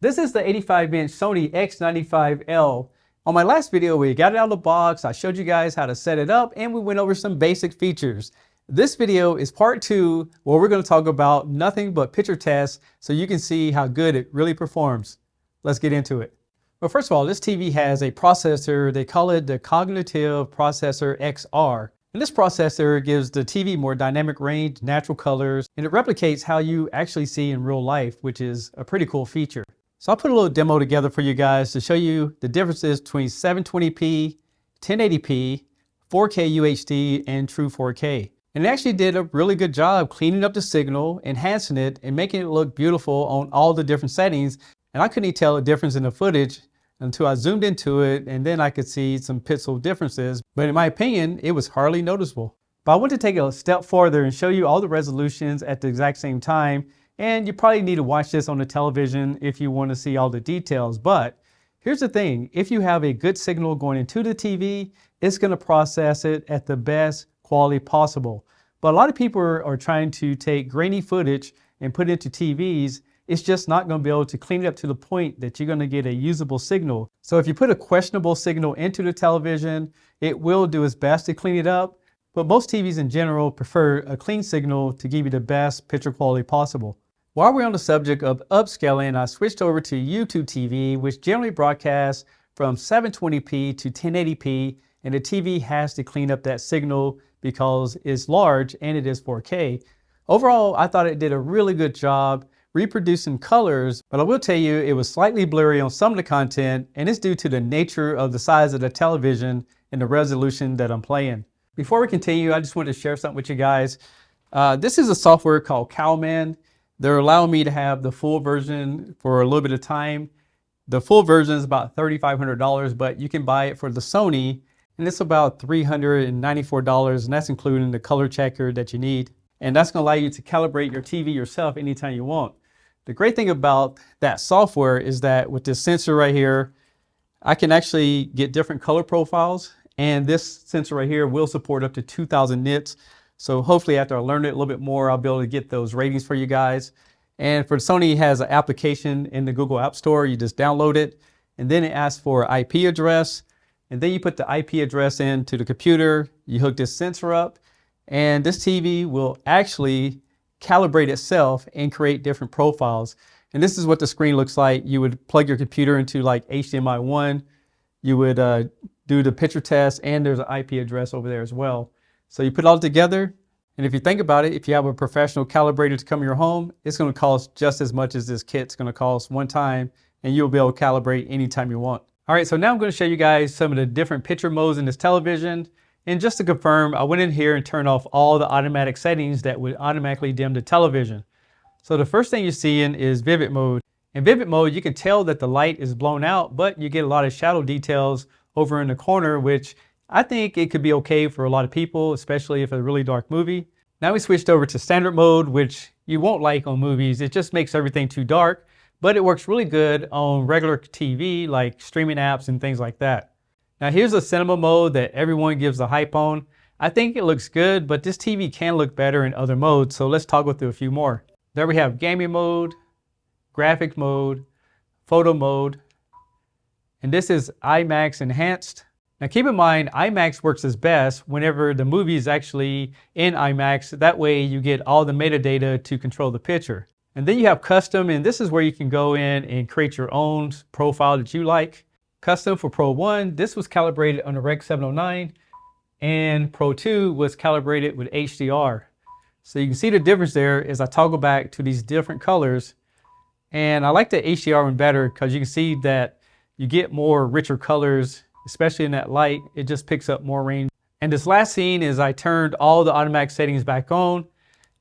This is the 85-inch Sony X95L. On my last video, we got it out of the box, I showed you guys how to set it up, and we went over some basic features. This video is part 2, where we're going to talk about nothing but picture tests so you can see how good it really performs. Let's get into it. Well, first of all, this TV has a processor. They call it the Cognitive Processor XR. And this processor gives the TV more dynamic range, natural colors, and it replicates how you actually see in real life, which is a pretty cool feature. So I'll put a little demo together for you guys to show you the differences between 720p, 1080p, 4K UHD, and true 4K. And it actually did a really good job cleaning up the signal, enhancing it, and making it look beautiful on all the different settings. And I couldn't even tell a difference in the footage until I zoomed into it, and then I could see some pixel differences. But in my opinion, it was hardly noticeable. But I want to take it a step further and show you all the resolutions at the exact same time. And you probably need to watch this on the television if you want to see all the details. But here's the thing, if you have a good signal going into the TV, it's going to process it at the best quality possible. But a lot of people are trying to take grainy footage and put it into TVs. It's just not going to be able to clean it up to the point that you're going to get a usable signal. So if you put a questionable signal into the television, it will do its best to clean it up. But most TVs in general prefer a clean signal to give you the best picture quality possible. While we're on the subject of upscaling, I switched over to YouTube TV, which generally broadcasts from 720p to 1080p, and the TV has to clean up that signal because it's large and it is 4K. Overall, I thought it did a really good job reproducing colors, but I will tell you it was slightly blurry on some of the content, and it's due to the nature of the size of the television and the resolution that I'm playing. Before we continue, I just wanted to share something with you guys. This is a software called Cowman. They're allowing me to have the full version for a little bit of time. The full version is about $3,500, but you can buy it for the Sony, and it's about $394, and that's including the color checker that you need. And that's going to allow you to calibrate your TV yourself anytime you want. The great thing about that software is that with this sensor right here, I can actually get different color profiles, and this sensor right here will support up to 2,000 nits. So hopefully after I learn it a little bit more, I'll be able to get those ratings for you guys. And for Sony, it has an application in the Google App Store. You just download it, and then it asks for an IP address. And then you put the IP address into the computer, you hook this sensor up, and this TV will actually calibrate itself and create different profiles. And this is what the screen looks like. You would plug your computer into like HDMI 1. You would do the picture test, and there's an IP address over there as well. So you put it all together, and if you think about it, if you have a professional calibrator to come to your home, it's going to cost just as much as this kit's going to cost one time, and you'll be able to calibrate anytime you want. All right, so now I'm going to show you guys some of the different picture modes in this television. And just to confirm, I went in here and turned off all the automatic settings that would automatically dim the television. So the first thing you're seeing is vivid mode. In vivid mode, you can tell that the light is blown out, but you get a lot of shadow details over in the corner, which I think it could be okay for a lot of people, especially if it's a really dark movie. Now we switched over to standard mode, which you won't like on movies. It just makes everything too dark, but it works really good on regular TV, like streaming apps and things like that. Now here's the cinema mode that everyone gives the hype on. I think it looks good, but this TV can look better in other modes, so let's toggle through a few more. There we have gaming mode, graphic mode, photo mode, and this is IMAX enhanced. Now keep in mind, IMAX works as best whenever the movie is actually in IMAX. That way you get all the metadata to control the picture. And then you have custom, and this is where you can go in and create your own profile that you like. Custom for Pro 1, this was calibrated on the Rec 709, and Pro 2 was calibrated with HDR. So you can see the difference there as I toggle back to these different colors. And I like the HDR one better because you can see that you get more richer colors, especially in that light. It just picks up more range. And this last scene is I turned all the automatic settings back on.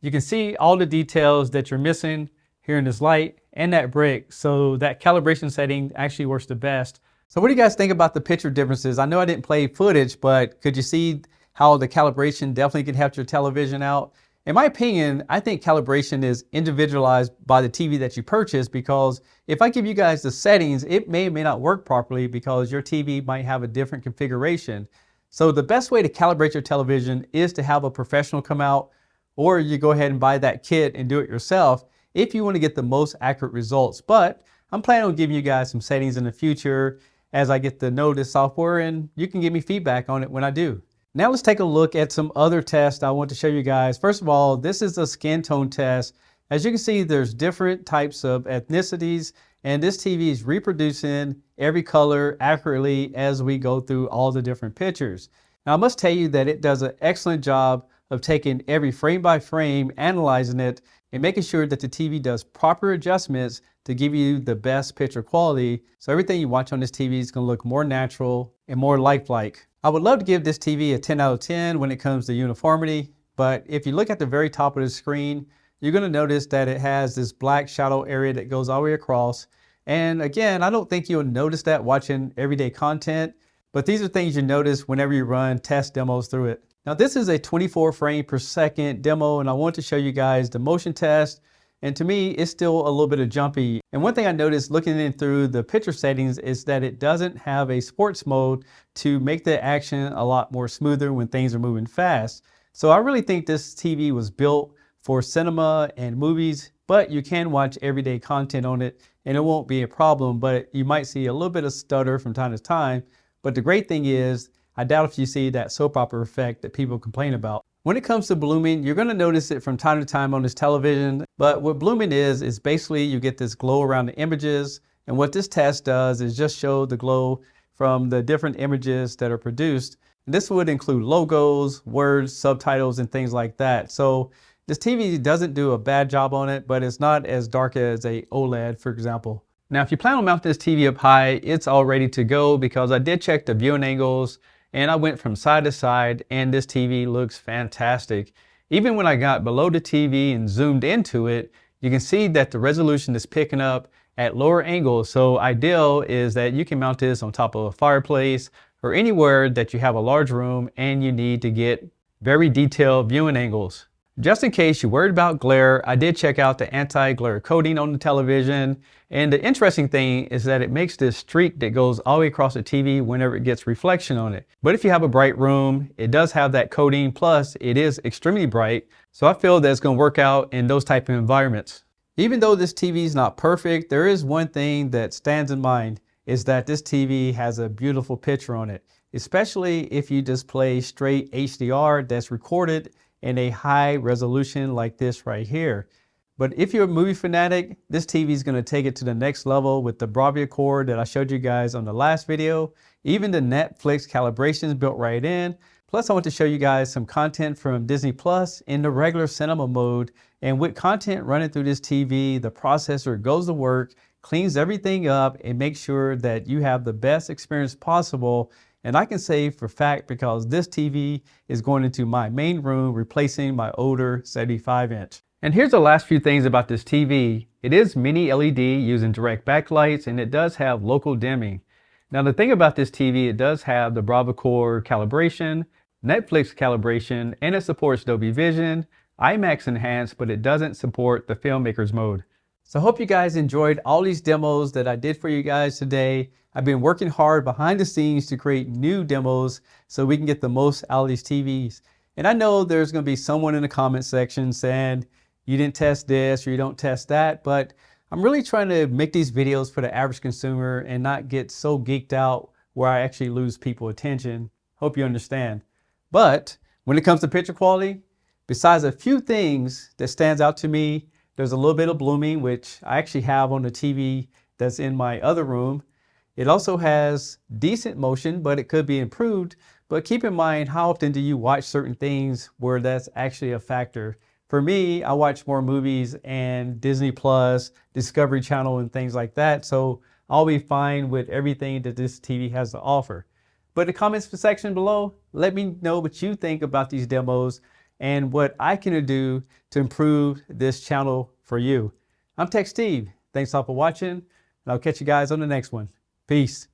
You can see all the details that you're missing here in this light and that brick. So that calibration setting actually works the best. So what do you guys think about the picture differences? I know I didn't play footage, but could you see how the calibration definitely can help your television out? In my opinion, I think calibration is individualized by the TV that you purchase, because if I give you guys the settings, it may or may not work properly because your TV might have a different configuration. So the best way to calibrate your television is to have a professional come out, or you go ahead and buy that kit and do it yourself if you want to get the most accurate results. But I'm planning on giving you guys some settings in the future as I get to know this software, and you can give me feedback on it when I do. Now let's take a look at some other tests I want to show you guys. First of all, this is a skin tone test. As you can see, there's different types of ethnicities, and this TV is reproducing every color accurately as we go through all the different pictures. Now I must tell you that it does an excellent job of taking every frame by frame, analyzing it, and making sure that the TV does proper adjustments to give you the best picture quality. So everything you watch on this TV is going to look more natural and more lifelike. I would love to give this TV a 10 out of 10 when it comes to uniformity, but if you look at the very top of the screen, you're going to notice that it has this black shadow area that goes all the way across. And again, I don't think you'll notice that watching everyday content, but these are things you notice whenever you run test demos through it. Now this is a 24 frame per second demo, and I want to show you guys the motion test. And to me, it's still a little bit of jumpy. And one thing I noticed looking in through the picture settings is that it doesn't have a sports mode to make the action a lot more smoother when things are moving fast. So I really think this TV was built for cinema and movies, but you can watch everyday content on it and it won't be a problem, but you might see a little bit of stutter from time to time. But the great thing is, I doubt if you see that soap opera effect that people complain about. When it comes to blooming, you're going to notice it from time to time on this television, but what blooming is basically you get this glow around the images, and what this test does is just show the glow from the different images that are produced. And this would include logos, words, subtitles, and things like that. So this TV doesn't do a bad job on it, but it's not as dark as a OLED, for example. Now, if you plan on mounting this TV up high, it's all ready to go because I did check the viewing angles and I went from side to side, and this TV looks fantastic. Even when I got below the TV and zoomed into it, you can see that the resolution is picking up at lower angles. So ideal is that you can mount this on top of a fireplace or anywhere that you have a large room and you need to get very detailed viewing angles. Just in case you're worried about glare, I did check out the anti-glare coating on the television. And the interesting thing is that it makes this streak that goes all the way across the TV whenever it gets reflection on it. But if you have a bright room, it does have that coating, plus it is extremely bright. So I feel that it's going to work out in those type of environments. Even though this TV is not perfect, there is one thing that stands in mind, is that this TV has a beautiful picture on it, especially if you just play straight HDR that's recorded in a high resolution like this right here. But if you're a movie fanatic, this TV is going to take it to the next level with the Bravia cord that I showed you guys on the last video. Even the Netflix calibration is built right in. Plus I want to show you guys some content from Disney Plus in the regular cinema mode. And with content running through this TV, the processor goes to work, cleans everything up, and makes sure that you have the best experience possible. And I can say for fact because this TV is going into my main room, replacing my older 75-inch. And here's the last few things about this TV. It is mini LED using direct backlights, and it does have local dimming. Now the thing about this TV, it does have the Bravia cord calibration, Netflix calibration, and it supports Dolby Vision, IMAX enhanced, but it doesn't support the filmmakers mode. So I hope you guys enjoyed all these demos that I did for you guys today. I've been working hard behind the scenes to create new demos so we can get the most out of these TVs. And I know there's going to be someone in the comment section saying you didn't test this or you don't test that, but I'm really trying to make these videos for the average consumer and not get so geeked out where I actually lose people's attention. Hope you understand. But when it comes to picture quality, besides a few things that stands out to me, there's a little bit of blooming, which I actually have on the TV that's in my other room. It also has decent motion, but it could be improved. But keep in mind, how often do you watch certain things where that's actually a factor? For me, I watch more movies and Disney Plus, Discovery Channel, and things like that. So I'll be fine with everything that this TV has to offer. But in the comments section below, let me know what you think about these demos and what I can do to improve this channel for you. I'm Tech Steve. Thanks all for watching, and I'll catch you guys on the next one. Peace.